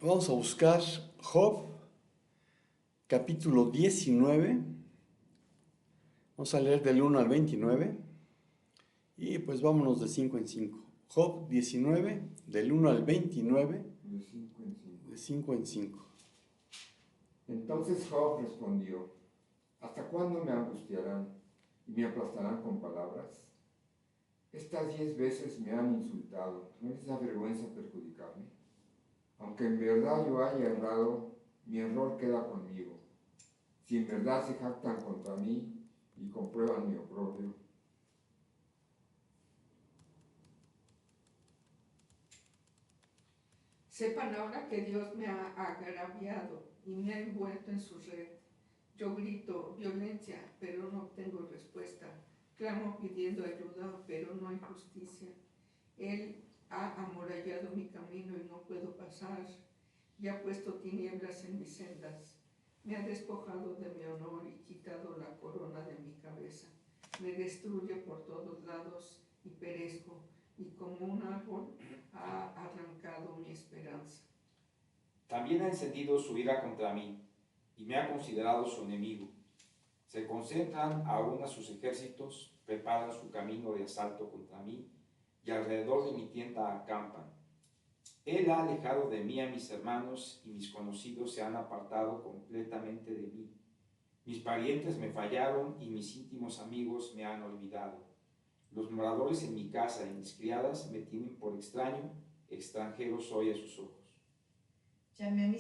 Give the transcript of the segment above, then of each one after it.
Vamos a buscar Job, capítulo 19. Vamos a leer del 1 al 29. Y pues vámonos de 5 en 5. Job 19, del 1 al 29. De 5 en 5. De 5 en 5. Entonces Job respondió: ¿Hasta cuándo me angustiarán y me aplastarán con palabras? Estas 10 veces me han insultado. ¿No les da vergüenza perjudicarme? Aunque en verdad yo haya errado, mi error queda conmigo. Si en verdad se jactan contra mí y comprueban mi oprobio. Sepan ahora que Dios me ha agraviado y me ha envuelto en su red. Yo grito violencia, pero no obtengo respuesta. Clamo pidiendo ayuda, pero no hay justicia. Él ha amurallado mi camino y no puedo pasar. Y ha puesto tinieblas en mis sendas. Me ha despojado de mi honor y quitado la corona de mi cabeza. Me destruye por todos lados y perezco, y como un árbol ha arrancado mi esperanza. También ha encendido su ira contra mí y me ha considerado su enemigo. Se concentran aún a sus ejércitos, preparan su camino de asalto contra mí y alrededor de mi tienda acampan. Él ha alejado de mí a mis hermanos y mis conocidos se han apartado completamente de mí. Mis parientes me fallaron y mis íntimos amigos me han olvidado. Los moradores en mi casa y mis criadas me tienen por extraño, extranjero soy a sus ojos. Llamé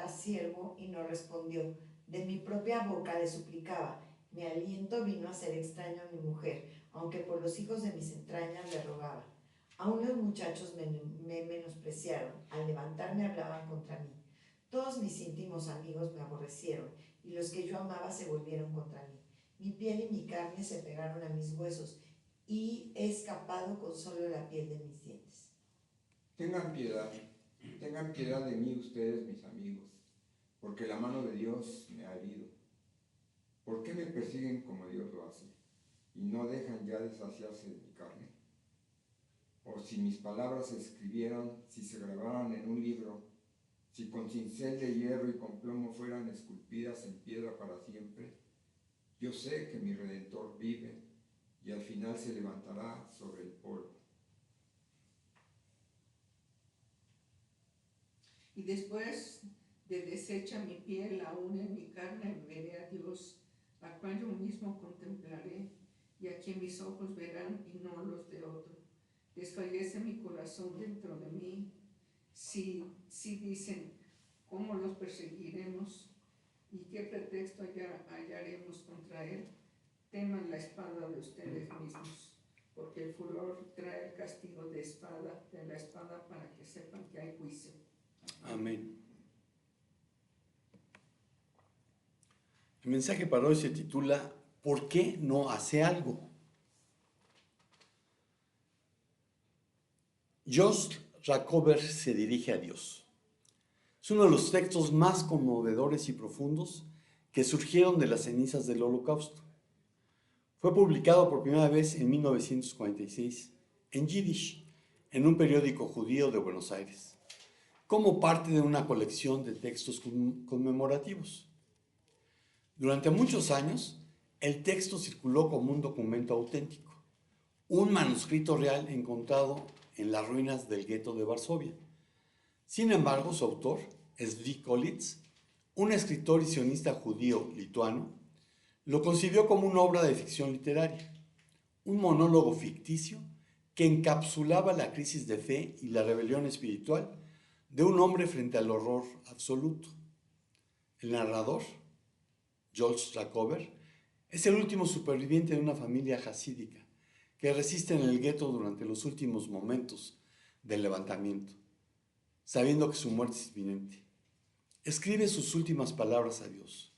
a siervo y no respondió. De mi propia boca le suplicaba. Mi aliento vino a ser extraño a mi mujer, aunque por los hijos de mis entrañas le rogaba. Aún los muchachos me menospreciaron. Al levantarme hablaban contra mí. Todos mis íntimos amigos me aborrecieron, y los que yo amaba se volvieron contra mí. Mi piel y mi carne se pegaron a mis huesos, y he escapado con solo la piel de mis dientes. Tengan piedad de mí ustedes, mis amigos, porque la mano de Dios me ha herido. ¿Por qué me persiguen como Dios lo hace y no dejan ya de saciarse de mi carne? O si mis palabras se escribieran, si se grabaran en un libro, si con cincel de hierro y con plomo fueran esculpidas en piedra para siempre, yo sé que mi Redentor vive y al final se levantará sobre el polvo. Y después de deshecha mi piel, aún en mi carne veré a Dios, a cual yo mismo contemplaré, y a quien mis ojos verán y no los de otro. Desfallece mi corazón dentro de mí. Si dicen, ¿cómo los perseguiremos? ¿Y qué pretexto hallaremos contra él? Teman la espada de ustedes mismos, porque el furor trae el castigo de la espada para que sepan que hay juicio. Amén. El mensaje para hoy se titula ¿Por qué no hace algo? Josh Rakover se dirige a Dios. Es uno de los textos más conmovedores y profundos que surgieron de las cenizas del Holocausto. Fue publicado por primera vez en 1946 en Yiddish, en un periódico judío de Buenos Aires, como parte de una colección de textos conmemorativos. Durante muchos años, el texto circuló como un documento auténtico, un manuscrito real encontrado en las ruinas del gueto de Varsovia. Sin embargo, su autor, Zvi Kolitz, un escritor y sionista judío lituano, lo concibió como una obra de ficción literaria, un monólogo ficticio que encapsulaba la crisis de fe y la rebelión espiritual de un hombre frente al horror absoluto. El narrador, Josh Rakover, es el último superviviente de una familia hasídica que resiste en el gueto durante los últimos momentos del levantamiento, sabiendo que su muerte es inminente. Escribe sus últimas palabras a Dios.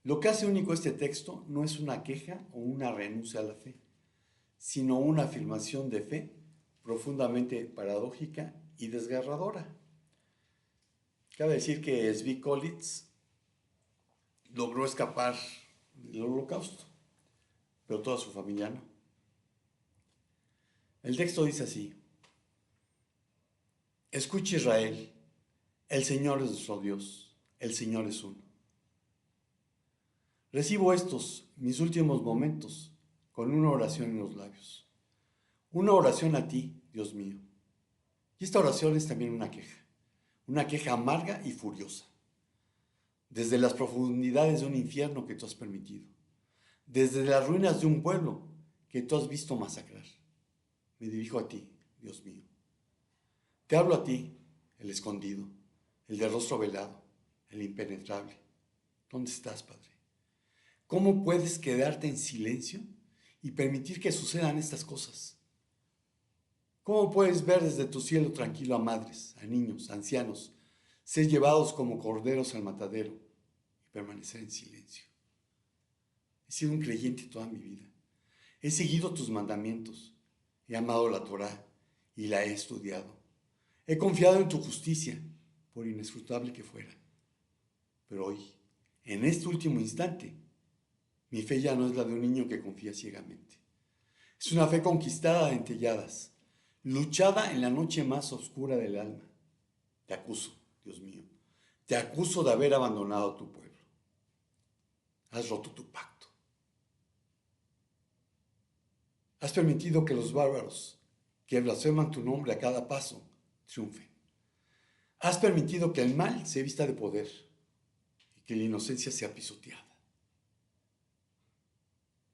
Lo que hace único este texto no es una queja o una renuncia a la fe, sino una afirmación de fe profundamente paradójica y desgarradora. Cabe decir que Zvi Kolitz logró escapar del Holocausto, pero toda su familia no. El texto dice así: Escucha, Israel, El Señor es nuestro Dios, el Señor es uno. Recibo estos, mis últimos momentos, con una oración en los labios. Una oración a ti, Dios mío. Y esta oración es también una queja amarga y furiosa, desde las profundidades de un infierno que tú has permitido, desde las ruinas de un pueblo que tú has visto masacrar. Me dirijo a ti, Dios mío. Te hablo a ti, el escondido, el de rostro velado, el impenetrable. ¿Dónde estás, Padre? ¿Cómo puedes quedarte en silencio y permitir que sucedan estas cosas? ¿Cómo puedes ver desde tu cielo tranquilo a madres, a niños, a ancianos, ser llevados como corderos al matadero y permanecer en silencio? He sido un creyente toda mi vida. He seguido tus mandamientos. He amado la Torá y la he estudiado. He confiado en tu justicia, por inescrutable que fuera. Pero hoy, en este último instante, mi fe ya no es la de un niño que confía ciegamente. Es una fe conquistada en telladas, luchada en la noche más oscura del alma. Te acuso, Dios mío, te acuso de haber abandonado a tu pueblo. Has roto tu pacto. Has permitido que los bárbaros, que blasfeman tu nombre a cada paso, triunfen. Has permitido que el mal se vista de poder y que la inocencia sea pisoteada.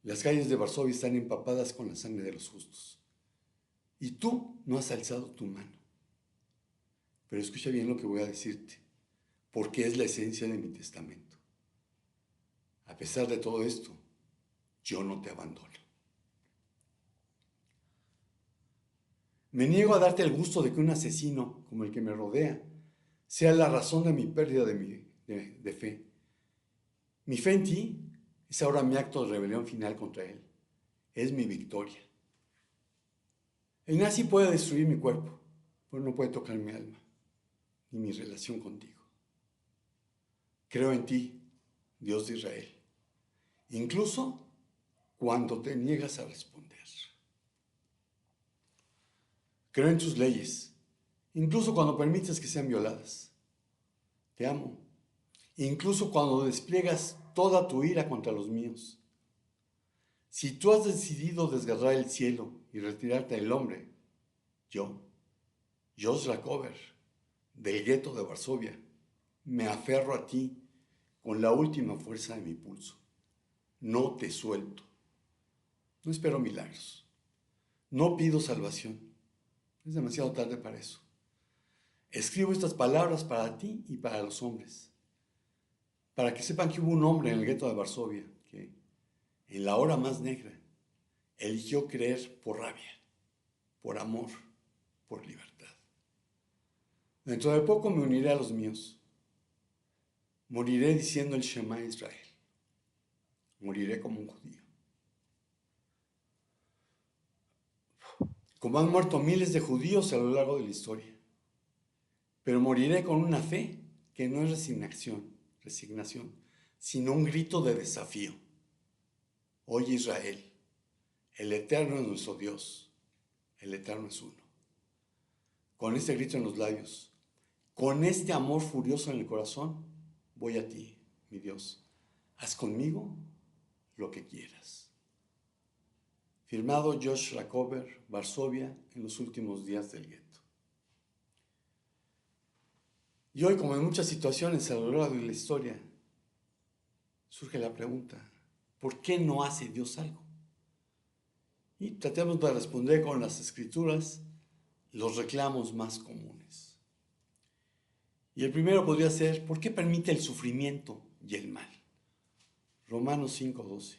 Las calles de Varsovia están empapadas con la sangre de los justos. Y tú no has alzado tu mano. Pero escucha bien lo que voy a decirte, porque es la esencia de mi testamento. A pesar de todo esto, yo no te abandono. Me niego a darte el gusto de que un asesino como el que me rodea sea la razón de mi pérdida de fe. Mi fe en ti es ahora mi acto de rebelión final contra él. Es mi victoria. El nazi puede destruir mi cuerpo, pero no puede tocar mi alma, ni mi relación contigo. Creo en ti, Dios de Israel, incluso cuando te niegas a responder. Creo en tus leyes, incluso cuando permites que sean violadas. Te amo, incluso cuando despliegas toda tu ira contra los míos. Si tú has decidido desgarrar el cielo y retirarte del hombre, yo, Josh Rakover, del gueto de Varsovia, me aferro a ti con la última fuerza de mi pulso. No te suelto. No espero milagros. No pido salvación. Es demasiado tarde para eso. Escribo estas palabras para ti y para los hombres, para que sepan que hubo un hombre en el gueto de Varsovia que, en la hora más negra, eligió creer por rabia, por amor, por libertad. Dentro de poco me uniré a los míos. Moriré diciendo el Shema Israel. Moriré como un judío. Como han muerto miles de judíos a lo largo de la historia. Pero moriré con una fe que no es resignación, sino un grito de desafío. Oye Israel, el Eterno es nuestro Dios, el Eterno es uno. Con este grito en los labios, con este amor furioso en el corazón, voy a ti, mi Dios. Haz conmigo lo que quieras. Firmado Josh Rakover, Varsovia, en los últimos días del gueto. Y hoy, como en muchas situaciones a lo largo de la historia, surge la pregunta, ¿por qué no hace Dios algo? Y tratemos de responder con las Escrituras los reclamos más comunes. Y el primero podría ser, ¿por qué permite el sufrimiento y el mal? Romanos 5:12.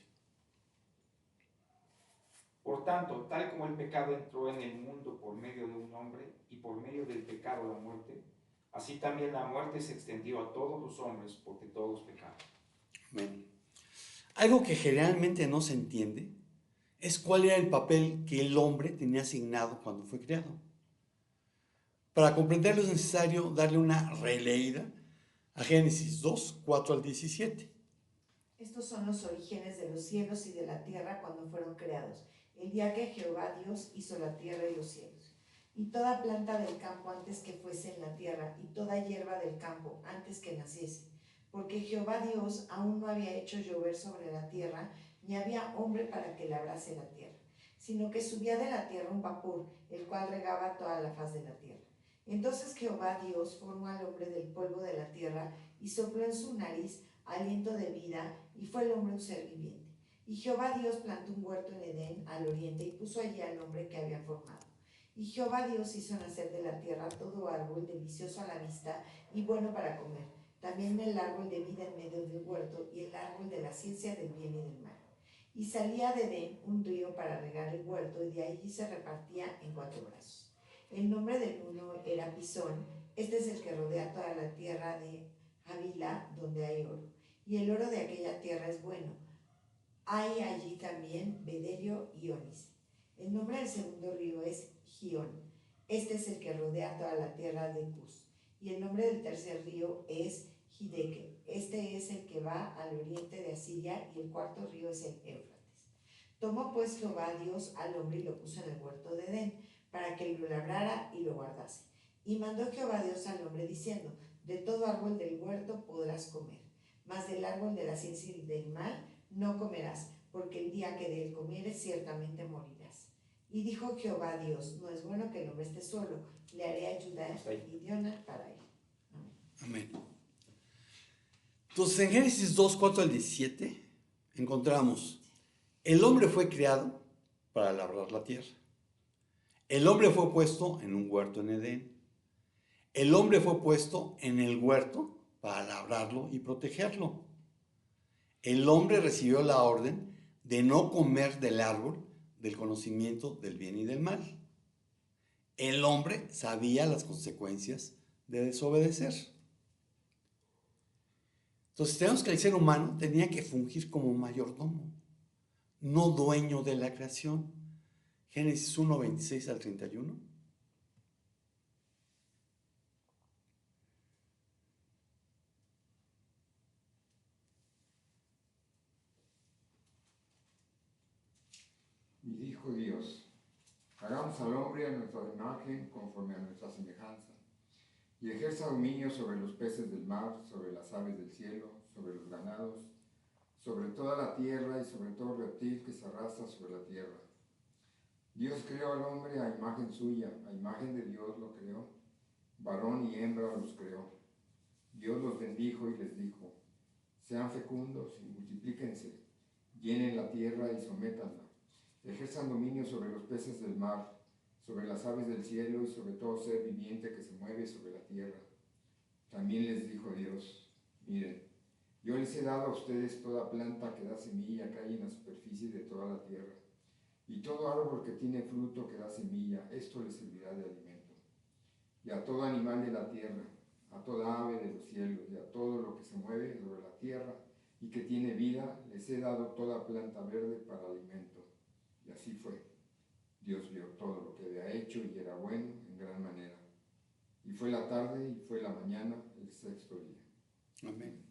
Por tanto, tal como el pecado entró en el mundo por medio de un hombre y por medio del pecado la muerte, así también la muerte se extendió a todos los hombres porque todos pecaron. Amén. Algo que generalmente no se entiende es cuál era el papel que el hombre tenía asignado cuando fue creado. Para comprenderlo es necesario darle una releída a Génesis 2, 4 al 17. Estos son los orígenes de los cielos y de la tierra cuando fueron creados, el día que Jehová Dios hizo la tierra y los cielos. y toda planta del campo antes que fuese en la tierra, y toda hierba del campo antes que naciese. Porque Jehová Dios aún no había hecho llover sobre la tierra, ni había hombre para que labrase la tierra, sino que subía de la tierra un vapor, el cual regaba toda la faz de la tierra. Entonces Jehová Dios formó al hombre del polvo de la tierra, y sopló en su nariz aliento de vida, y fue el hombre un ser viviente. Y Jehová Dios plantó un huerto en Edén, al oriente, y puso allí al hombre que había formado. Y Jehová Dios hizo nacer de la tierra todo árbol delicioso a la vista y bueno para comer, también el árbol de vida en medio del huerto y el árbol de la ciencia del bien y del mal. Y salía de Edén un río para regar el huerto, y de allí se repartía en 4 brazos. El nombre del uno era Pisón, este es el que rodea toda la tierra de Havilá, donde hay oro, y el oro de aquella tierra es bueno. Hay allí también bedelio y ónice. El nombre del segundo río es Gihón, este es el que rodea toda la tierra de Cus. Y el nombre del tercer río es Hiddekel, este es el que va al oriente de Asiria, y el cuarto río es el Éufrates. Tomó pues Jehová Dios al hombre y lo puso en el huerto de Edén, para que lo labrara y lo guardase. Y mandó Jehová Dios al hombre diciendo: de todo árbol del huerto podrás comer, mas del árbol de la ciencia y del mal no comerás, porque el día que de él comieres ciertamente morirás. Y dijo Jehová Dios: no es bueno que el hombre esté solo, le haré ayuda idónea para él. Amén. Entonces, en Génesis 2, 4 al 17, encontramos: el hombre fue creado para labrar la tierra. El hombre fue puesto en un huerto en Edén. El hombre fue puesto en el huerto para labrarlo y protegerlo. El hombre recibió la orden de no comer del árbol del conocimiento del bien y del mal. El hombre sabía las consecuencias de desobedecer. Entonces tenemos que el ser humano tenía que fungir como mayordomo, no dueño de la creación. Génesis 1, 26 al 31. Y dijo Dios: hagamos al hombre a nuestra imagen, conforme a nuestra semejanza, y ejerza dominio sobre los peces del mar, sobre las aves del cielo, sobre los ganados, sobre toda la tierra y sobre todo reptil que se arrastra sobre la tierra. Dios creó al hombre a imagen suya, a imagen de Dios lo creó, varón y hembra los creó. Dios los bendijo y les dijo: sean fecundos y multiplíquense, llenen la tierra y sométanla, ejerzan dominio sobre los peces del mar, sobre las aves del cielo y sobre todo ser viviente que se mueve sobre la tierra. También les dijo Dios: miren, yo les he dado a ustedes toda planta que da semilla que hay en la superficie de toda la tierra, y todo árbol que tiene fruto que da semilla, esto les servirá de alimento. Y a todo animal de la tierra, a toda ave de los cielos, y a todo lo que se mueve sobre la tierra y que tiene vida, les he dado toda planta verde para alimento. Y así fue. Dios vio todo lo que había hecho y era bueno en gran manera. Y fue la tarde y fue la mañana, el 6º día. Amén.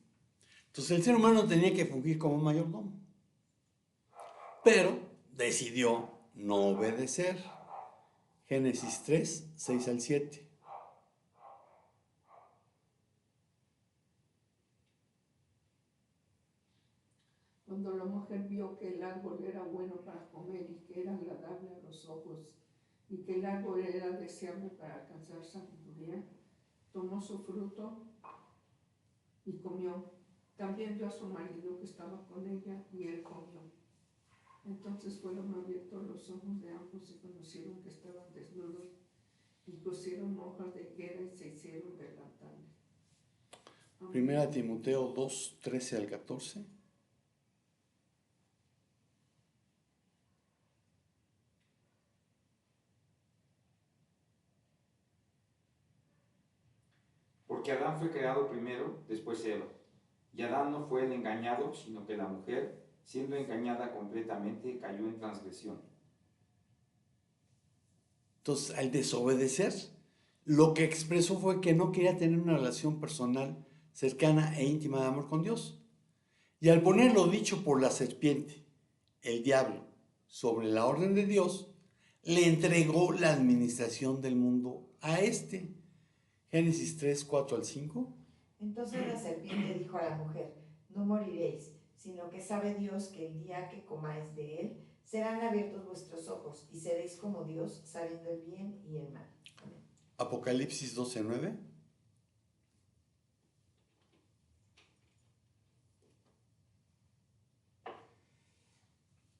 Entonces el ser humano tenía que fungir como un mayordomo, pero decidió no obedecer. Génesis 3, 6 al 7. Cuando la mujer vio que el árbol era bueno para comer y que era agradable a los ojos y que el árbol era deseable para alcanzar sabiduría, tomó su fruto y comió. También dio a su marido que estaba con ella y él comió. Entonces fueron abiertos los ojos de ambos y conocieron que estaban desnudos y cosieron hojas de higuera y se hicieron delantales. Primera Timoteo 2, 13 al 14. Porque Adán fue creado primero, después Eva. Y Adán no fue el engañado, sino que la mujer, siendo engañada completamente, cayó en transgresión. Entonces, al desobedecer, lo que expresó fue que no quería tener una relación personal cercana e íntima de amor con Dios. Y al poner lo dicho por la serpiente, el diablo, sobre la orden de Dios, le entregó la administración del mundo a este. Génesis 3, 4 al 5. Entonces la serpiente dijo a la mujer: no moriréis, sino que sabe Dios que el día que comáis de él, serán abiertos vuestros ojos, y seréis como Dios, sabiendo el bien y el mal. Amén. Apocalipsis 12, 9.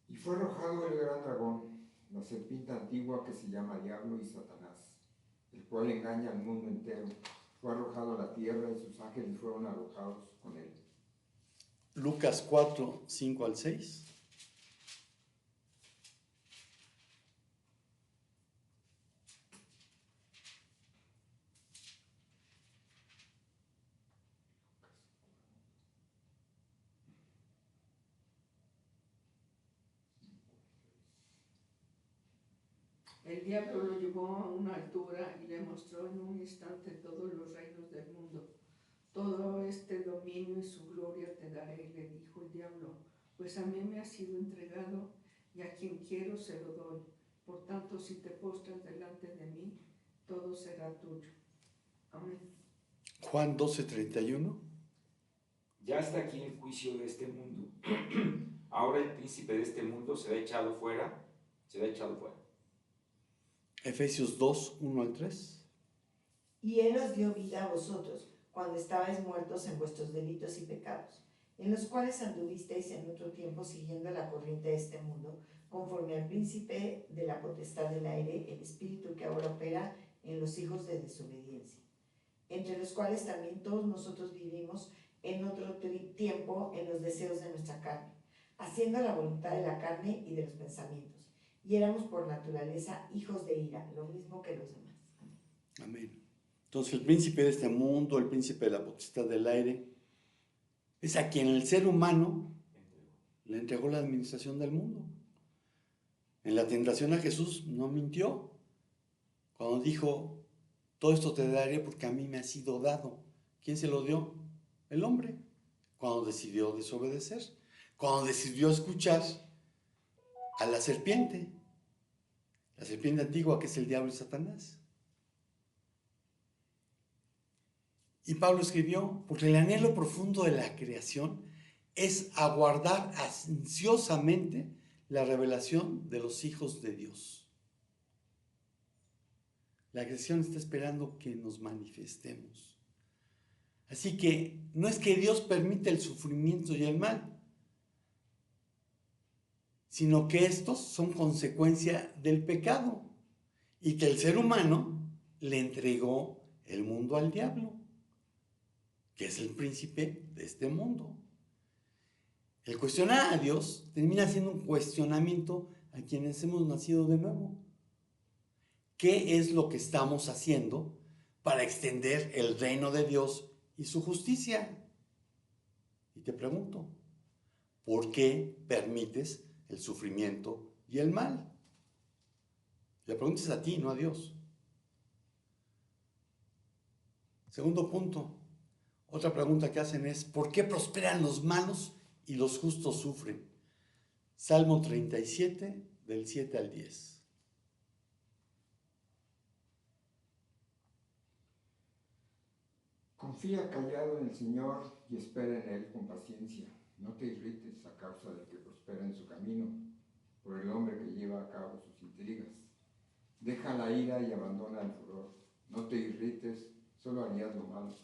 Y fue arrojado el gran dragón, la serpiente antigua que se llama Diablo y Satanás, el cual engaña al mundo entero. Fue arrojado a la tierra y sus ángeles fueron arrojados con él. Lucas 4, 5 al 6. El diablo lo llevó a una altura y le mostró en un instante todos los reinos del mundo. Todo este dominio y su gloria te daré, le dijo el diablo, pues a mí me ha sido entregado y a quien quiero se lo doy. Por tanto, si te postras delante de mí, todo será tuyo. Amén. Juan 12, 31. Ya está aquí el juicio de este mundo. Ahora el príncipe de este mundo será echado fuera. Efesios 2, 1 al 3. Y él os dio vida a vosotros, cuando estabais muertos en vuestros delitos y pecados, en los cuales anduvisteis en otro tiempo siguiendo la corriente de este mundo, conforme al príncipe de la potestad del aire, el espíritu que ahora opera en los hijos de desobediencia, entre los cuales también todos nosotros vivimos en otro tiempo en los deseos de nuestra carne, haciendo la voluntad de la carne y de los pensamientos, y éramos por naturaleza hijos de ira, lo mismo que los demás. Amén. Entonces el príncipe de este mundo, el príncipe de la potestad del aire, es a quien el ser humano le entregó la administración del mundo. En la tentación a Jesús no mintió cuando dijo: todo esto te daré porque a mí me ha sido dado. ¿Quién se lo dio? El hombre. Cuando decidió desobedecer, cuando decidió escuchar a la serpiente antigua, que es el diablo y Satanás. Y Pablo escribió: porque el anhelo profundo de la creación es aguardar ansiosamente la revelación de los hijos de Dios. La creación está esperando que nos manifestemos. Así que no es que Dios permita el sufrimiento y el mal, sino que estos son consecuencia del pecado y que el ser humano le entregó el mundo al diablo, que es el príncipe de este mundo. El cuestionar a Dios termina siendo un cuestionamiento a quienes hemos nacido de nuevo. ¿Qué es lo que estamos haciendo para extender el reino de Dios y su justicia? Y te pregunto, ¿por qué permites el sufrimiento y el mal? La pregunta es a ti, no a Dios. Segundo punto, otra pregunta que hacen es: ¿por qué prosperan los malos y los justos sufren? Salmo 37, del 7 al 10. Confía callado en el Señor y espera en Él con paciencia. No te irrites a causa del que prospera en su camino, por el hombre que lleva a cabo sus intrigas. Deja la ira y abandona el furor. No te irrites, solo harías lo malo.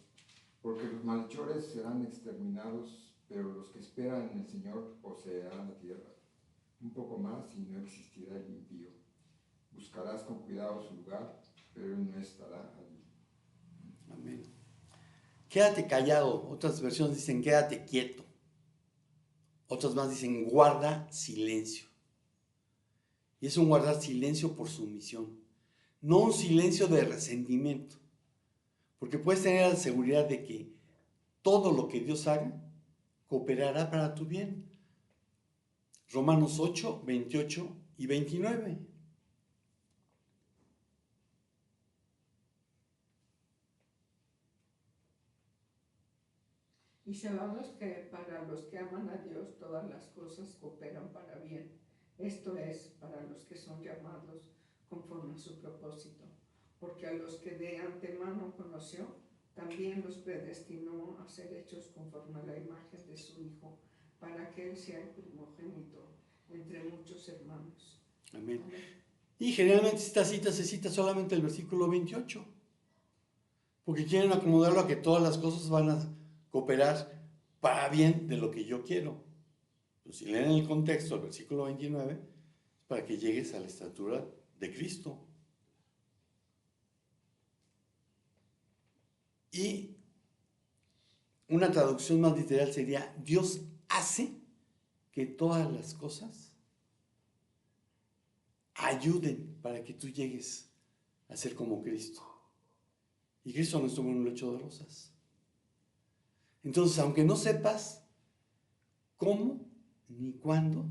Porque los malhechores serán exterminados, pero los que esperan en el Señor poseerán la tierra. Un poco más y no existirá el impío. Buscarás con cuidado su lugar, pero él no estará allí. Amén. Quédate callado. Otras versiones dicen quédate quieto. Otras más dicen guarda silencio. Y es un guardar silencio por sumisión, no un silencio de resentimiento, porque puedes tener la seguridad de que todo lo que Dios haga cooperará para tu bien. Romanos 8, 28 y 29. Y sabemos que para los que aman a Dios todas las cosas cooperan para bien. Esto es, para los que son llamados conforme a su propósito, porque a los que de antemano conoció, también los predestinó a ser hechos conforme a la imagen de su Hijo, para que Él sea el primogénito entre muchos hermanos. Amén. Amén. Y generalmente esta cita se cita solamente el versículo 28, porque quieren acomodarlo a que todas las cosas van a cooperar para bien de lo que yo quiero. Pues si leen el contexto, el versículo 29, es para que llegues a la estatura de Cristo. Y una traducción más literal sería: Dios hace que todas las cosas ayuden para que tú llegues a ser como Cristo. Y Cristo no estuvo en un lecho de rosas. Entonces, aunque no sepas cómo ni cuándo,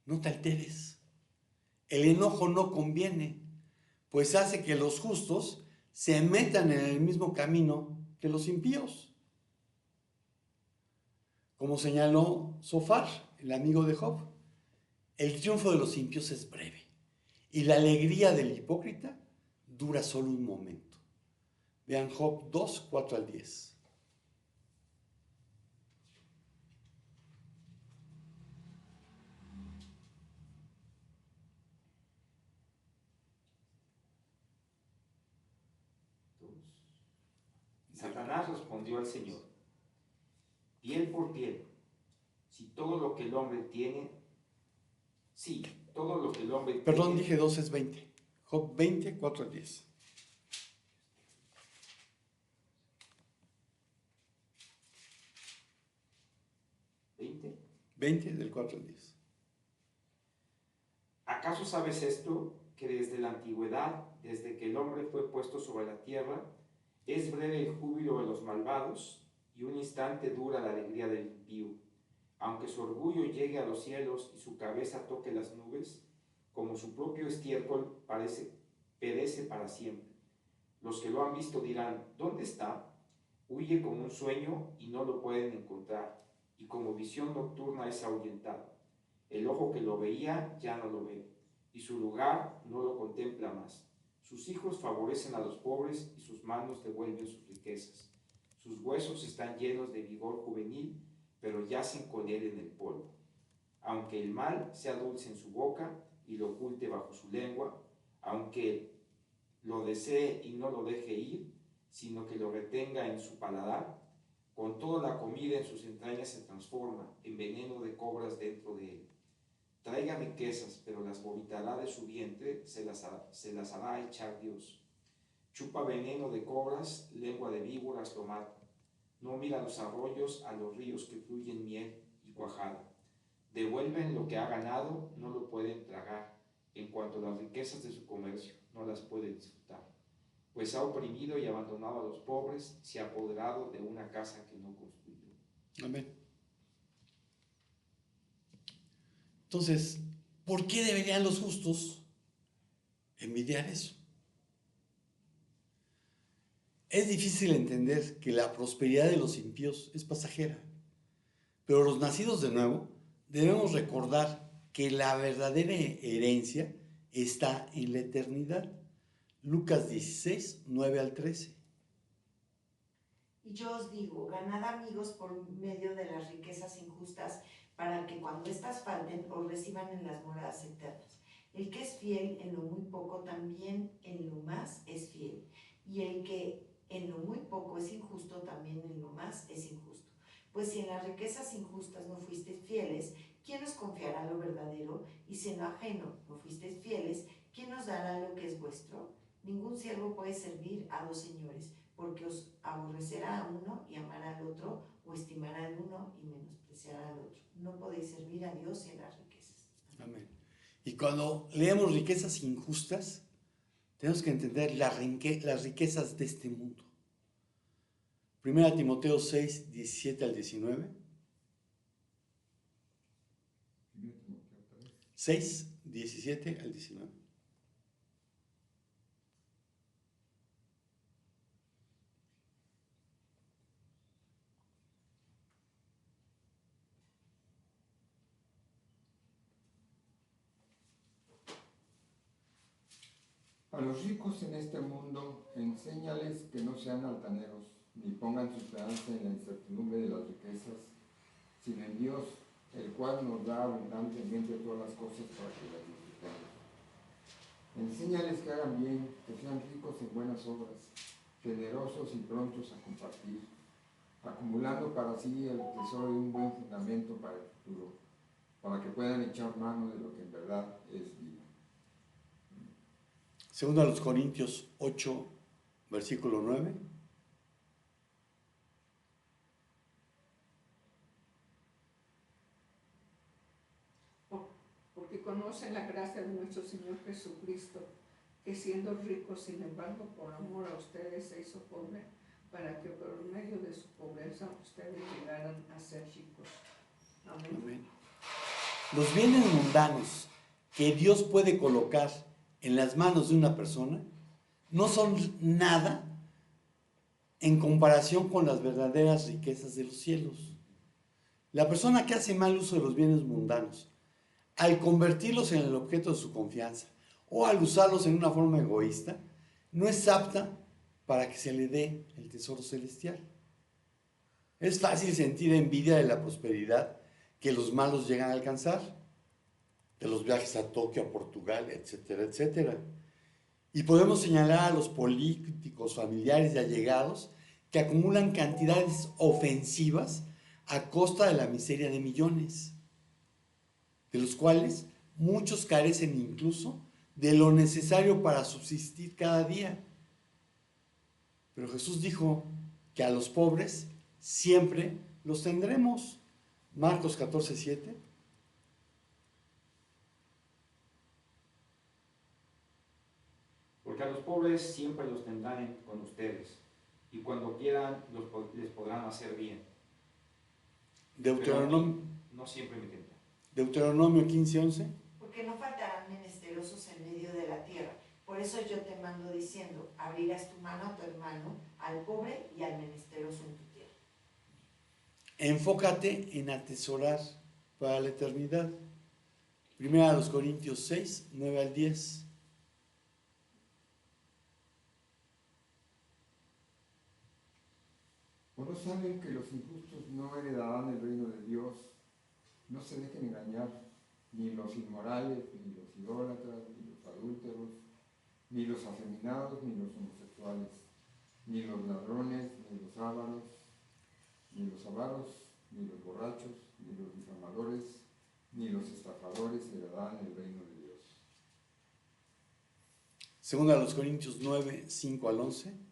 no te alteres. El enojo no conviene, pues hace que los justos se metan en el mismo camino que los impíos. Como señaló Sofar, el amigo de Job, el triunfo de los impíos es breve y la alegría del hipócrita dura solo un momento. Vean Job 2, 4 al 10. Satanás respondió al Señor: piel por piel, si todo lo que el hombre tiene, sí, todo lo que el hombre Perdón, tiene. dije 2 es 20. Job 20, 4 al 10. ¿20? 20 del 4 al 10. ¿Acaso sabes esto? Que desde la antigüedad, desde que el hombre fue puesto sobre la tierra, es breve el júbilo de los malvados y un instante dura la alegría del impío. Aunque su orgullo llegue a los cielos y su cabeza toque las nubes, como su propio estiércol perece para siempre. Los que lo han visto dirán: ¿dónde está? Huye como un sueño y no lo pueden encontrar, y como visión nocturna es ahuyentado. El ojo que lo veía ya no lo ve, y su lugar no lo contempla más. Sus hijos favorecen a los pobres y sus manos devuelven sus riquezas. Sus huesos están llenos de vigor juvenil, pero yacen con él en el polvo. Aunque el mal sea dulce en su boca y lo oculte bajo su lengua, aunque lo desee y no lo deje ir, sino que lo retenga en su paladar, con toda la comida en sus entrañas se transforma en veneno de cobras dentro de él. Traiga riquezas, pero las vomitará de su vientre, se las hará echar Dios. Chupa veneno de cobras, lengua de víboras lo mata. No mira los arroyos, a los ríos que fluyen miel y cuajada. Devuelven lo que ha ganado, no lo pueden tragar. En cuanto a las riquezas de su comercio, no las puede disfrutar. Pues ha oprimido y abandonado a los pobres, se ha apoderado de una casa que no construyó. Amén. Entonces, ¿por qué deberían los justos envidiar eso? Es difícil entender que la prosperidad de los impíos es pasajera, pero los nacidos de nuevo debemos recordar que la verdadera herencia está en la eternidad. Lucas 16, 9 al 13. Y yo os digo, ganad amigos por medio de las riquezas injustas, para que cuando éstas falten os reciban en las moradas eternas. El que es fiel en lo muy poco, también en lo más es fiel. Y el que en lo muy poco es injusto, también en lo más es injusto. Pues si en las riquezas injustas no fuisteis fieles, ¿quién os confiará lo verdadero? Y si en lo ajeno no fuisteis fieles, ¿quién os dará lo que es vuestro? Ningún siervo puede servir a dos señores, porque os aborrecerá a uno y amará al otro, o estimará al uno y menospreciará al otro. No podéis servir a Dios y a las riquezas. Amén. Y cuando leemos riquezas injustas, tenemos que entender las riquezas de este mundo. 1 Timoteo 6, 17 al 19. 6, 17 al 19. A los ricos en este mundo, enséñales que no sean altaneros, ni pongan su esperanza en la incertidumbre de las riquezas, sino en Dios, el cual nos da abundantemente todas las cosas para que las disfrutemos. Enséñales que hagan bien, que sean ricos en buenas obras, generosos y prontos a compartir, acumulando para sí el tesoro de un buen fundamento para el futuro, para que puedan echar mano de lo que en verdad es vida. Segundo a los Corintios 8, versículo 9. Porque conocen la gracia de nuestro Señor Jesucristo, que siendo rico, sin embargo, por amor a ustedes se hizo pobre, para que por medio de su pobreza ustedes llegaran a ser ricos. Amén. Amén. Los bienes mundanos que Dios puede colocar en las manos de una persona no son nada en comparación con las verdaderas riquezas de los cielos. La persona que hace mal uso de los bienes mundanos, al convertirlos en el objeto de su confianza o al usarlos en una forma egoísta, no es apta para que se le dé el tesoro celestial. Es fácil sentir envidia de la prosperidad que los malos llegan a alcanzar, de los viajes a Tokio, a Portugal, etcétera, etcétera. Y podemos señalar a los políticos, familiares y allegados que acumulan cantidades ofensivas a costa de la miseria de millones, de los cuales muchos carecen incluso de lo necesario para subsistir cada día. Pero Jesús dijo que a los pobres siempre los tendremos. Marcos 14, 7. Porque a los pobres siempre los tendrán con ustedes, y cuando quieran les podrán hacer bien. Deuteronomio, no siempre me tendrán. Deuteronomio 15, 11. Porque no faltarán menesterosos en medio de la tierra. Por eso yo te mando diciendo, abrirás tu mano a tu hermano, al pobre y al menesteroso en tu tierra. Enfócate en atesorar para la eternidad. Primera a los Corintios 6, 9 al 10. ¿O no saben que los injustos no heredarán el reino de Dios? No se dejen engañar, ni los inmorales, ni los idólatras, ni los adúlteros, ni los afeminados, ni los homosexuales, ni los ladrones, ni los avaros, ni los borrachos, ni los difamadores, ni los estafadores heredarán el reino de Dios. Segunda a los Corintios 9, 5 al 11.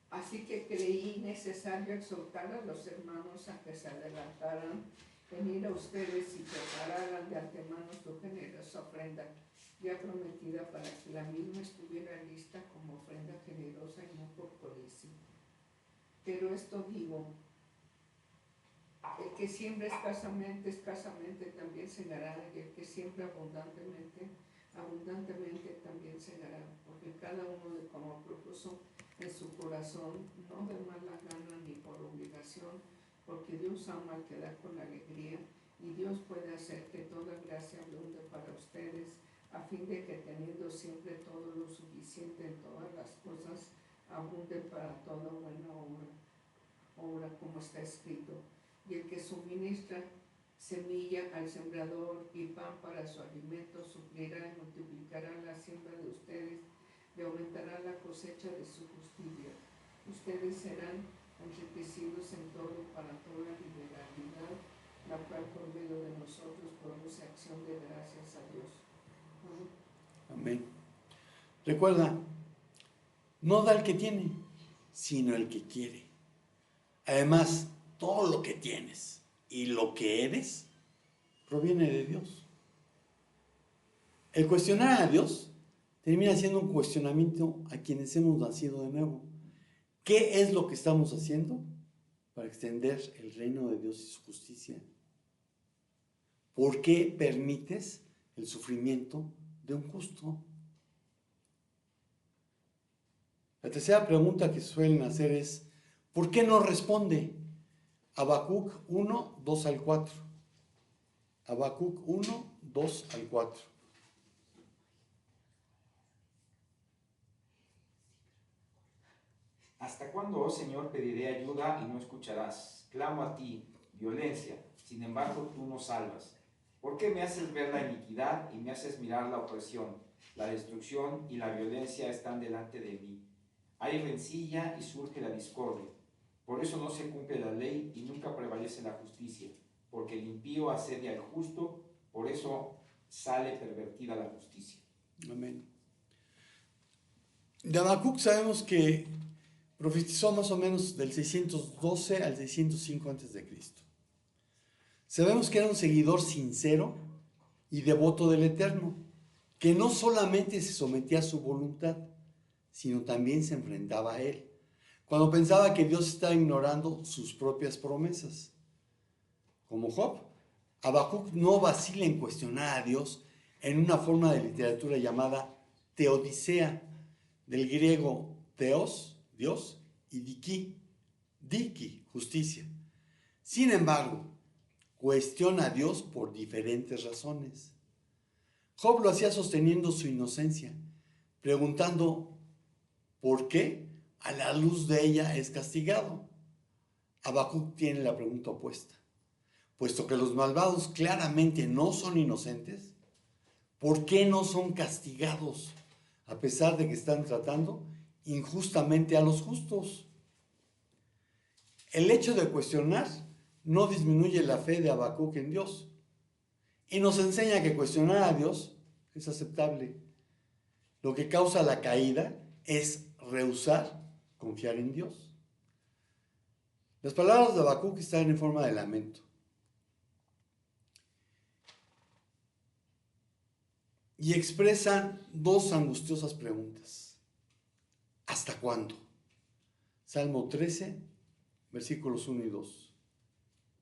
Así que creí necesario exhortar a los hermanos a que se adelantaran, venir a ustedes y prepararan de antemano su generosa ofrenda, ya prometida para que la misma estuviera lista como ofrenda generosa y no por codicia. Pero esto digo, el que siembra escasamente, escasamente también segará, y el que siembra abundantemente, abundantemente también segará, porque cada uno de como propuso en su corazón, no de mala gana ni por obligación, porque Dios ama al que da con alegría, y Dios puede hacer que toda gracia abunde para ustedes, a fin de que teniendo siempre todo lo suficiente en todas las cosas, abunde para toda buena obra como está escrito. Y el que suministra semilla al sembrador y pan para su alimento, suplirá y multiplicará la siembra de ustedes, y aumentará la cosecha de su justicia. Ustedes serán enriquecidos en todo para toda liberalidad, la cual por medio de nosotros produce acción de gracias a Dios. Amén. Recuerda, no da el que tiene, sino el que quiere. Además, todo lo que tienes y lo que eres proviene de Dios. El cuestionar a Dios termina siendo un cuestionamiento a quienes hemos nacido de nuevo. ¿Qué es lo que estamos haciendo para extender el reino de Dios y su justicia? ¿Por qué permites el sufrimiento de un justo? La tercera pregunta que suelen hacer es, ¿por qué no responde? Habacuc 1, 2 al 4. Habacuc 1, 2 al 4. ¿Hasta cuándo, oh Señor, pediré ayuda y no escucharás? Clamo a ti, violencia, sin embargo tú no salvas. ¿Por qué me haces ver la iniquidad y me haces mirar la opresión? La destrucción y la violencia están delante de mí. Hay rencilla y surge la discordia. Por eso no se cumple la ley y nunca prevalece la justicia. Porque el impío asedia al justo, por eso sale pervertida la justicia. Amén. De Habacuc sabemos que profetizó más o menos del 612 al 605 a.C. Sabemos que era un seguidor sincero y devoto del Eterno, que no solamente se sometía a su voluntad, sino también se enfrentaba a él, cuando pensaba que Dios estaba ignorando sus propias promesas. Como Job, Habacuc no vacila en cuestionar a Dios en una forma de literatura llamada teodicea, del griego theos, Dios, y diki, justicia. Sin embargo, cuestiona a Dios por diferentes razones. Job lo hacía sosteniendo su inocencia, preguntando por qué a la luz de ella es castigado. Habacuc tiene la pregunta opuesta. Puesto que los malvados claramente no son inocentes, ¿por qué no son castigados a pesar de que están tratando injustamente a los justos? El hecho de cuestionar no disminuye la fe de Habacuc en Dios y nos enseña que cuestionar a Dios es aceptable. Lo que causa la caída es rehusar confiar en Dios. Las palabras de Habacuc están en forma de lamento. Y expresan dos angustiosas preguntas. ¿Hasta cuándo? Salmo 13, versículos 1 y 2.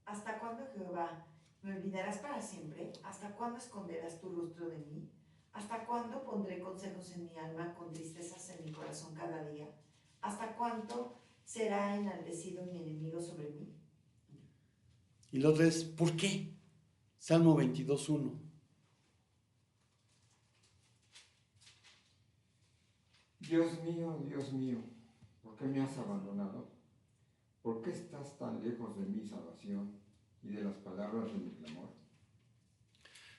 ¿Hasta cuándo, Jehová? ¿Me olvidarás para siempre? ¿Hasta cuándo esconderás tu rostro de mí? ¿Hasta cuándo pondré consejos en mi alma con tristezas en mi corazón cada día? ¿Hasta cuánto será enaltecido mi enemigo sobre mí? Y la otra es, ¿por qué? Salmo 22, 1. Dios mío, ¿por qué me has abandonado? ¿Por qué estás tan lejos de mi salvación y de las palabras de mi clamor?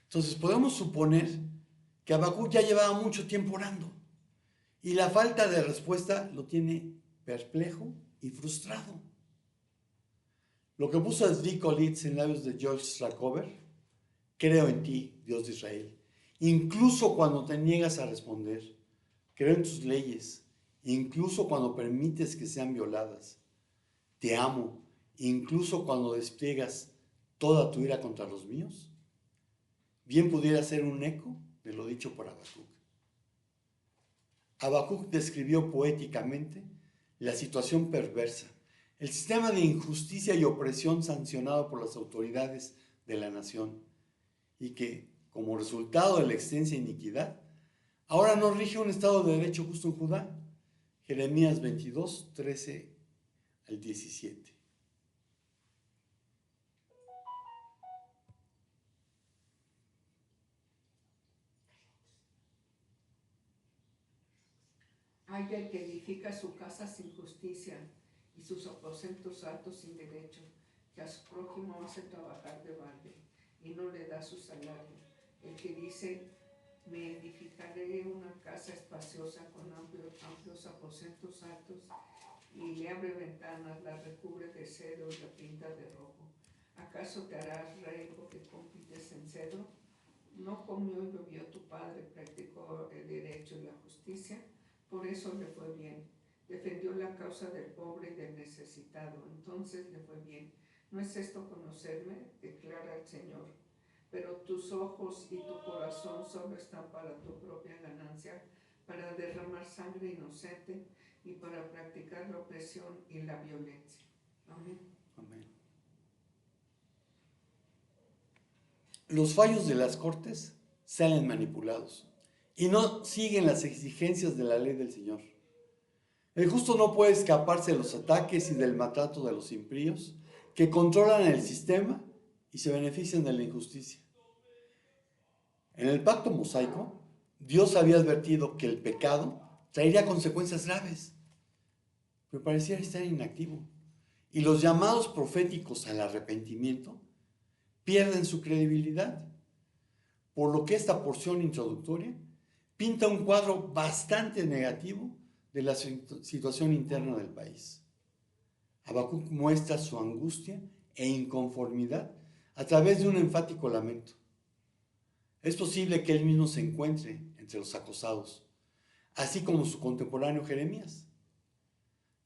Entonces podemos suponer que Habacuc ya llevaba mucho tiempo orando y la falta de respuesta lo tiene perplejo y frustrado. Lo que puso Zvi Kolitz en labios de George Strakover: creo en ti, Dios de Israel, incluso cuando te niegas a responder. Creo en tus leyes, incluso cuando permites que sean violadas. Te amo, incluso cuando despliegas toda tu ira contra los míos. Bien pudiera ser un eco de lo dicho por Habacuc. Habacuc describió poéticamente la situación perversa, el sistema de injusticia y opresión sancionado por las autoridades de la nación, y que, como resultado de la extensa iniquidad, ahora no rige un Estado de Derecho justo en Judá. Jeremías 22, 13 al 17. Hay el que edifica su casa sin justicia y sus aposentos altos sin derecho, que a su prójimo hace trabajar de balde y no le da su salario. El que dice, me edificaré una casa espaciosa con amplios aposentos altos, y le abre ventanas, la recubre de cedro y la pinta de rojo. ¿Acaso te harás rey porque compites en cedro? ¿No comió y bebió tu padre, practicó el derecho y la justicia? Por eso le fue bien. Defendió la causa del pobre y del necesitado, entonces le fue bien. ¿No es esto conocerme?, declara el Señor. Pero tus ojos y tu corazón solo están para tu propia ganancia, para derramar sangre inocente y para practicar la opresión y la violencia. Amén. Amén. Los fallos de las cortes salen manipulados y no siguen las exigencias de la ley del Señor. El justo no puede escaparse de los ataques y del maltrato de los impíos que controlan el sistema y se benefician de la injusticia. En el pacto mosaico, Dios había advertido que el pecado traería consecuencias graves, pero pareciera estar inactivo. Y los llamados proféticos al arrepentimiento pierden su credibilidad, por lo que esta porción introductoria pinta un cuadro bastante negativo de la situación interna del país. Habacuc muestra su angustia e inconformidad a través de un enfático lamento. Es posible que él mismo se encuentre entre los acosados, así como su contemporáneo Jeremías.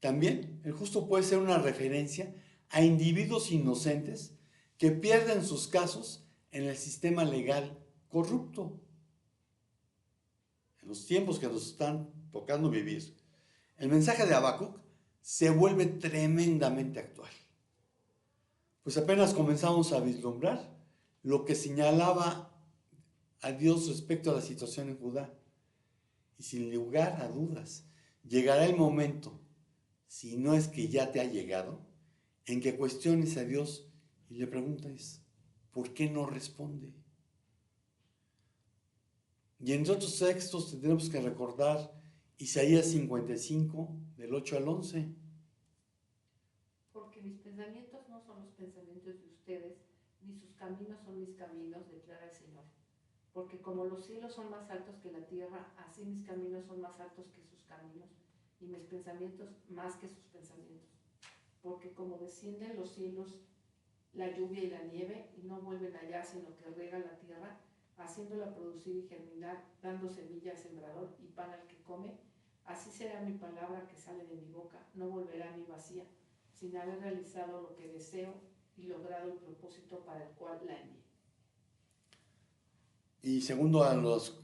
También el justo puede ser una referencia a individuos inocentes que pierden sus casos en el sistema legal corrupto. En los tiempos que nos están tocando vivir, el mensaje de Habacuc se vuelve tremendamente actual. Pues apenas comenzamos a vislumbrar lo que señalaba a Dios respecto a la situación en Judá. Y sin lugar a dudas, llegará el momento, si no es que ya te ha llegado, en que cuestiones a Dios y le preguntes, ¿por qué no responde? Y entre otros textos tendremos que recordar Isaías 55, del 8 al 11. Porque mis pensamientos no son los pensamientos de ustedes, ni sus caminos son mis caminos, declara el Señor. Porque como los cielos son más altos que la tierra, así mis caminos son más altos que sus caminos, y mis pensamientos más que sus pensamientos. Porque como descienden los cielos la lluvia y la nieve, y no vuelven allá, sino que riega la tierra, haciéndola producir y germinar, dando semilla al sembrador y pan al que come, así será mi palabra que sale de mi boca, no volverá a mí vacía, sin haber realizado lo que deseo y logrado el propósito para el cual la envié. Y segundo a los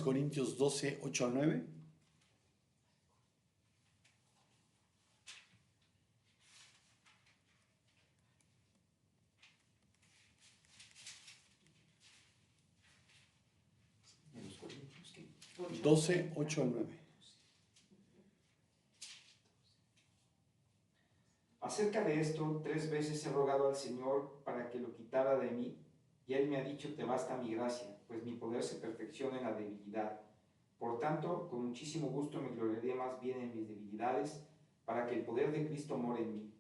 Corintios 12, 8 a 9. En los Corintios, ¿qué? 12, 8 al 9. Acerca de esto, 3 veces he rogado al Señor para que lo quitara de mí, y Él me ha dicho, te basta mi gracia, pues mi poder se perfecciona en la debilidad. Por tanto, con muchísimo gusto me gloriaré más bien en mis debilidades, para que el poder de Cristo more en mí.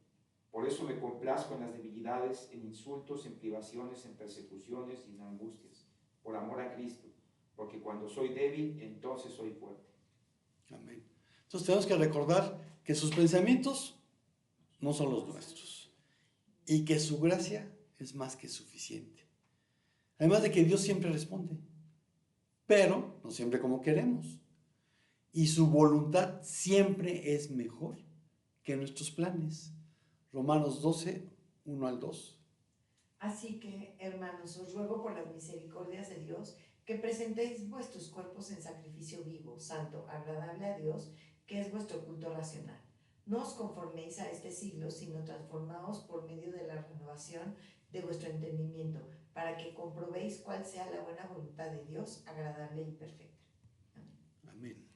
Por eso me complazco en las debilidades, en insultos, en privaciones, en persecuciones y en angustias, por amor a Cristo, porque cuando soy débil, entonces soy fuerte. Amén. Entonces tenemos que recordar que sus pensamientos no son los nuestros y que su gracia es más que suficiente. Además de que Dios siempre responde, pero no siempre como queremos. Y su voluntad siempre es mejor que nuestros planes. Romanos 12, 1 al 2. Así que, hermanos, os ruego por las misericordias de Dios que presentéis vuestros cuerpos en sacrificio vivo, santo, agradable a Dios, que es vuestro culto racional. No os conforméis a este siglo, sino transformaos por medio de la renovación de vuestro entendimiento, para que comprobéis cuál sea la buena voluntad de Dios, agradable y perfecta. Amén. Amén.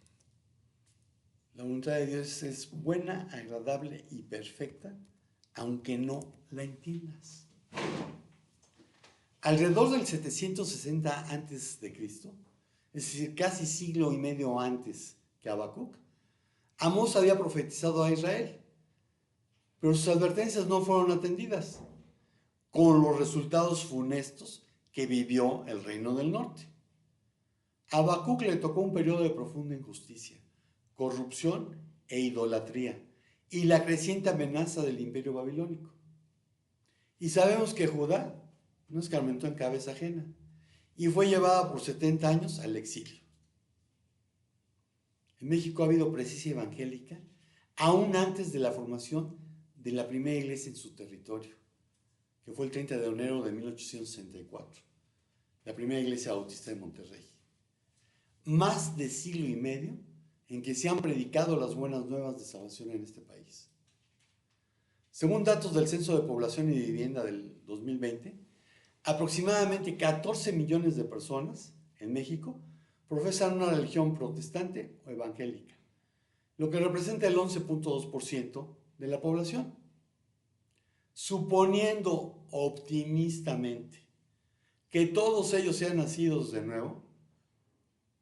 La voluntad de Dios es buena, agradable y perfecta, aunque no la entiendas. Alrededor del 760 a.C., es decir, casi siglo y medio antes que Habacuc, Amós había profetizado a Israel, pero sus advertencias no fueron atendidas, con los resultados funestos que vivió el reino del norte. A Habacuc le tocó un periodo de profunda injusticia, corrupción e idolatría, y la creciente amenaza del imperio babilónico. Y sabemos que Judá no escarmentó en cabeza ajena y fue llevada por 70 años al exilio. En México ha habido presencia evangélica aún antes de la formación de la primera iglesia en su territorio, que fue el 30 de enero de 1864, la primera iglesia bautista de Monterrey. Más de siglo y medio en que se han predicado las buenas nuevas de salvación en este país. Según datos del Censo de Población y Vivienda del 2020, aproximadamente 14 millones de personas en México profesan una religión protestante o evangélica. lo que representa el 11.2% de la población. Suponiendo optimistamente que todos ellos sean nacidos de nuevo,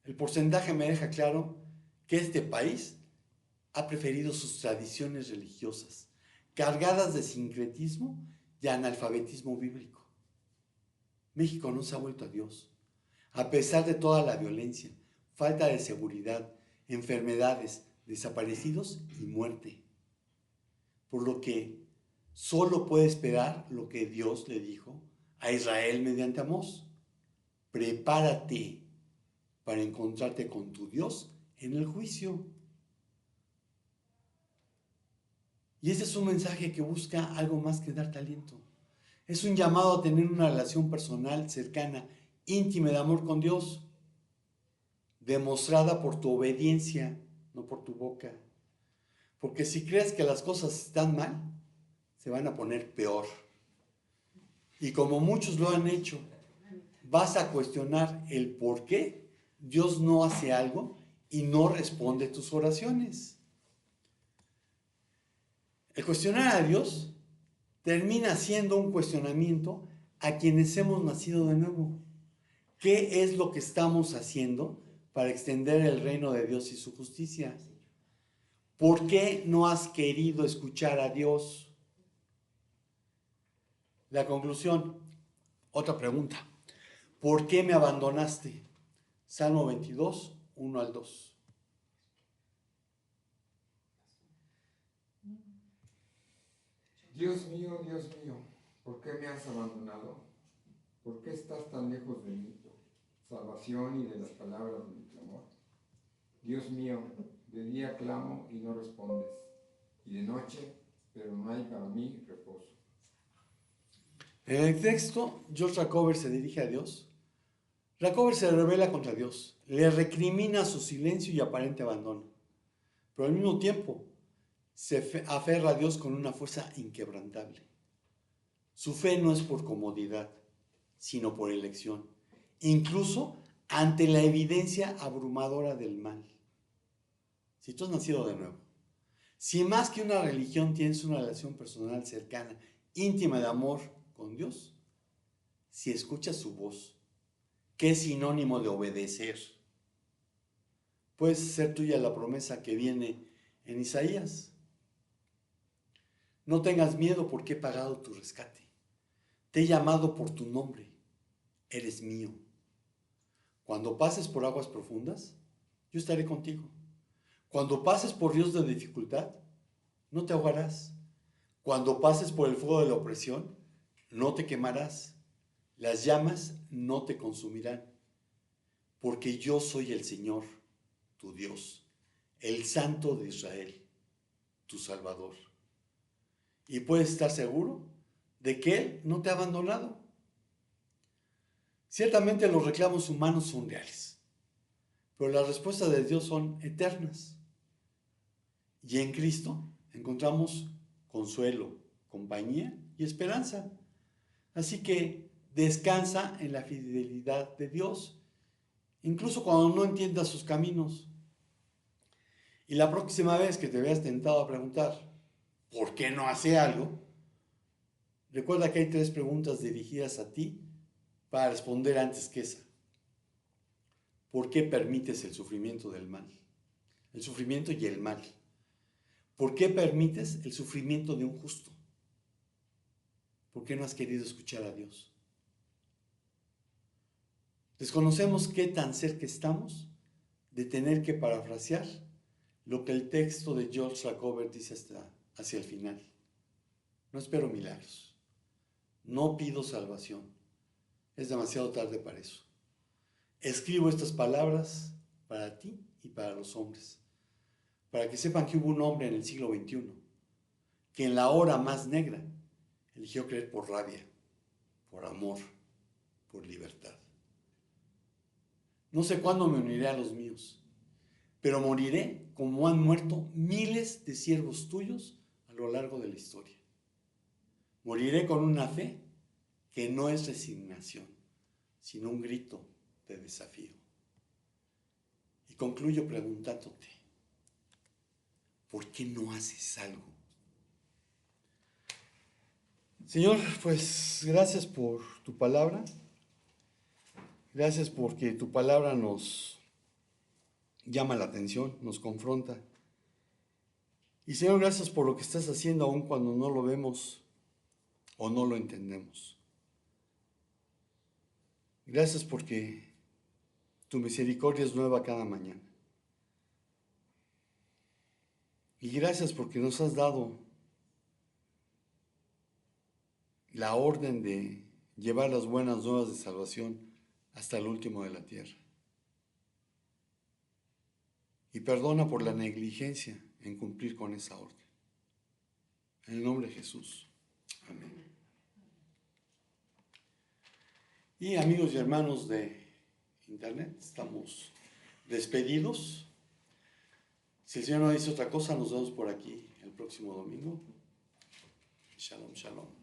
el porcentaje me deja claro que este país ha preferido sus tradiciones religiosas, cargadas de sincretismo y analfabetismo bíblico. México no se ha vuelto a Dios, a pesar de toda la violencia, falta de seguridad, enfermedades, desaparecidos y muerte. Por lo que solo puede esperar lo que Dios le dijo a Israel mediante Amós: prepárate para encontrarte con tu Dios en el juicio. Y ese es un mensaje que busca algo más que darte aliento. Es un llamado a tener una relación personal, cercana, íntima de amor con Dios, demostrada por tu obediencia, no por tu boca. Porque si crees que las cosas están mal, se van a poner peor. Y como muchos lo han hecho, vas a cuestionar el por qué Dios no hace algo y no responde tus oraciones. El cuestionar a Dios termina siendo un cuestionamiento a quienes hemos nacido de nuevo. ¿Qué es lo que estamos haciendo para extender el reino de Dios y su justicia? ¿Por qué no has querido escuchar a Dios? La conclusión, otra pregunta. ¿Por qué me abandonaste? Salmo 22, 1 al 2. Dios mío, ¿por qué me has abandonado? ¿Por qué estás tan lejos de mi salvación y de las palabras de mi clamor? Dios mío, de día clamo y no respondes, y de noche, pero no hay para mí reposo. En el texto, George Raccover se dirige a Dios. Raccover se rebela contra Dios, le recrimina su silencio y aparente abandono, pero al mismo tiempo se aferra a Dios con una fuerza inquebrantable. Su fe no es por comodidad, sino por elección, incluso ante la evidencia abrumadora del mal. Si tú has nacido de nuevo, si más que una religión tienes una relación personal cercana, íntima de amor con Dios, si escuchas su voz, que es sinónimo de obedecer, puede ser tuya la promesa que viene en Isaías. No tengas miedo porque he pagado tu rescate. Te he llamado por tu nombre. Eres mío. Cuando pases por aguas profundas, yo estaré contigo. Cuando pases por ríos de dificultad, no te ahogarás. Cuando pases por el fuego de la opresión, no te quemarás. Las llamas no te consumirán. Porque yo soy el Señor, tu Dios, el Santo de Israel, tu Salvador. Y puedes estar seguro de que Él no te ha abandonado. Ciertamente los reclamos humanos son reales, pero las respuestas de Dios son eternas. Y en Cristo encontramos consuelo, compañía y esperanza. Así que descansa en la fidelidad de Dios, incluso cuando no entiendas sus caminos. Y la próxima vez que te veas tentado a preguntar, ¿por qué no hace algo? Recuerda que hay 3 preguntas dirigidas a ti para responder antes que esa. ¿Por qué permites el sufrimiento del mal? El sufrimiento y el mal. ¿Por qué permites el sufrimiento de un justo? ¿Por qué no has querido escuchar a Dios? Desconocemos qué tan cerca estamos de tener que parafrasear lo que el texto de George Raccover dice hacia el final. No espero milagros. No pido salvación. Es demasiado tarde para eso. Escribo estas palabras para ti y para los hombres, para que sepan que hubo un hombre en el siglo XXI que en la hora más negra eligió creer por rabia, por amor, por libertad. No sé cuándo me uniré a los míos, pero moriré como han muerto miles de siervos tuyos a lo largo de la historia. Moriré con una fe que no es resignación, sino un grito de desafío. Y concluyo preguntándote, ¿por qué no haces algo? Señor, pues gracias por tu palabra. Gracias porque tu palabra nos llama la atención, nos confronta. Y Señor, gracias por lo que estás haciendo aun cuando no lo vemos o no lo entendemos. Gracias porque tu misericordia es nueva cada mañana. Y gracias porque nos has dado la orden de llevar las buenas nuevas de salvación hasta el último de la tierra. Y perdona por la negligencia en cumplir con esa orden. En el nombre de Jesús. Amén. Y amigos y hermanos de internet, estamos despedidos. Si el Señor no dice otra cosa, nos vemos por aquí el próximo domingo. Shalom, shalom.